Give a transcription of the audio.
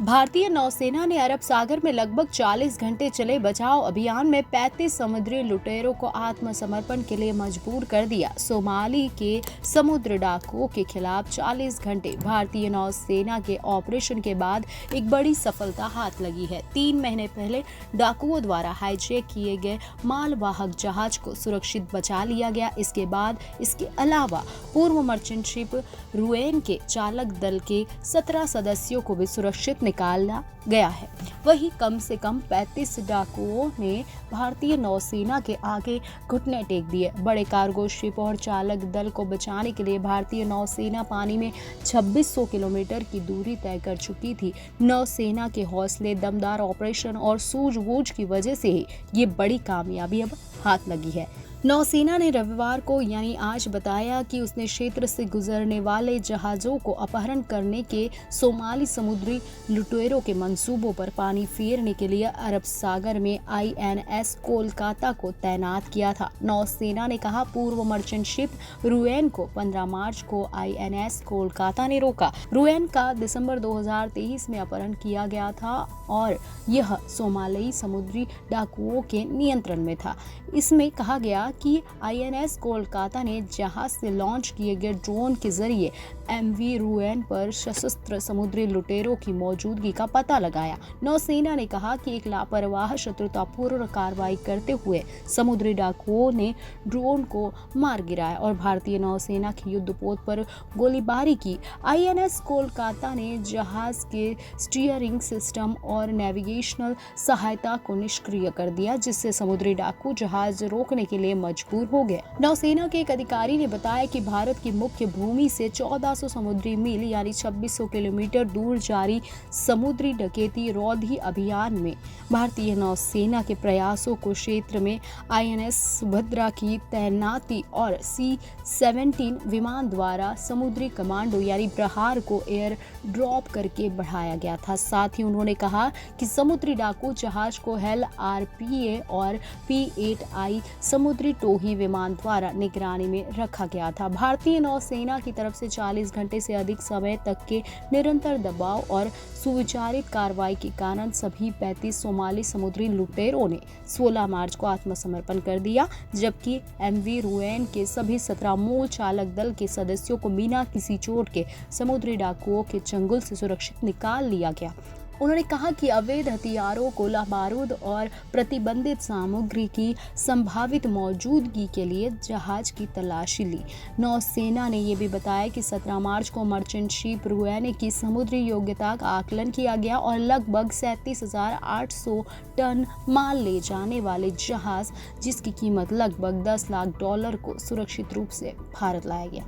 भारतीय नौसेना ने अरब सागर में लगभग 40 घंटे चले बचाव अभियान में 35 समुद्री लुटेरों को आत्मसमर्पण के लिए मजबूर कर दिया। सोमाली के समुद्र डाकुओं के खिलाफ 40 घंटे भारतीय नौसेना के ऑपरेशन के बाद एक बड़ी सफलता हाथ लगी है। 3 महीने पहले डाकुओं द्वारा हाईजैक किए गए मालवाहक जहाज को सुरक्षित बचा लिया गया। इसके बाद इसके अलावा पूर्व मर्चेंट शिप रुएन के चालक दल के 17 सदस्यों को भी सुरक्षित निकाला गया है। वहीं कम से कम 35 डाकुओं ने भारतीय नौसेना के आगे घुटने टेक दिए। बड़े कार्गो शिप और चालक दल को बचाने के लिए भारतीय नौसेना पानी में 2600 किलोमीटर की दूरी तय कर चुकी थी। नौसेना के हौसले, दमदार ऑपरेशन और सूझबूझ की वजह से ही ये बड़ी कामयाबी अब हाथ लगी है। नौसेना ने रविवार को यानी आज बताया कि उसने क्षेत्र से गुजरने वाले जहाजों को अपहरण करने के सोमाली समुद्री लुटेरों के मंसूबों पर पानी फेरने के लिए अरब सागर में INS कोलकाता को तैनात किया था। नौसेना ने कहा, पूर्व मर्चेंट शिप रुएन को 15 मार्च को INS कोलकाता ने रोका। रुएन का दिसंबर 2023 में अपहरण किया गया था और यह सोमाली समुद्री डाकुओं के नियंत्रण में था। इसमें कहा गया कि INS कोलकाता ने जहाज से लॉन्च किए गए ड्रोन के जरिए MV रुएन पर सशस्त्र समुद्री लुटेरों की मौजूदगी का पता लगाया। नौसेना ने कहा कि एक लापरवाह शत्रुतापूर्ण कार्रवाई करते हुए समुद्री डाकुओं ने ड्रोन को मार गिराया और भारतीय नौसेना के युद्धपोत पर गोलीबारी की। INS कोलकाता ने जहाज के स्टीयरिंग सिस्टम और नेविगेशनल सहायता को निष्क्रिय कर दिया, जिससे समुद्री डाकू जहाज रोकने के लिए मजबूर हो गए। नौसेना के एक अधिकारी ने बताया कि भारत की मुख्य भूमि से 1400 समुद्री मील यानी 2600 किलोमीटर दूर जारी समुद्री डकैती रोधी अभियान में भारतीय नौसेना के प्रयासों को क्षेत्र में INS सुभद्रा की तैनाती और C-17 विमान द्वारा समुद्री कमांडो यानी प्रहार को एयर ड्रॉप करके बढ़ाया गया था। साथ ही उन्होंने कहा कि समुद्री डाकू जहाज को हेल RPA और P-8I समुद्री टोही विमान द्वारा निगरानी में रखा गया था। भारतीय नौसेना की तरफ से 40 घंटे से अधिक समय तक के निरंतर दबाव और सुविचारित कार्रवाई के कारण सभी 35 सोमाली समुद्री लुटेरों ने 16 मार्च को आत्मसमर्पण कर दिया, जबकि MV रुएन के सभी 17 मूल चालक दल के सदस्यों को बिना किसी चोट के समुद्री डाकुओं के चंगुल से सुरक्षित निकाल लिया गया। उन्होंने कहा कि अवैध हथियारों, गोला बारूद और प्रतिबंधित सामग्री की संभावित मौजूदगी के लिए जहाज की तलाशी ली। नौसेना ने यह भी बताया कि 17 मार्च को मर्चेंट शिप रुएन की समुद्री योग्यता का आकलन किया गया और लगभग 37,800 टन माल ले जाने वाले जहाज, जिसकी कीमत लगभग $10 लाख को सुरक्षित रूप से भारत लाया गया।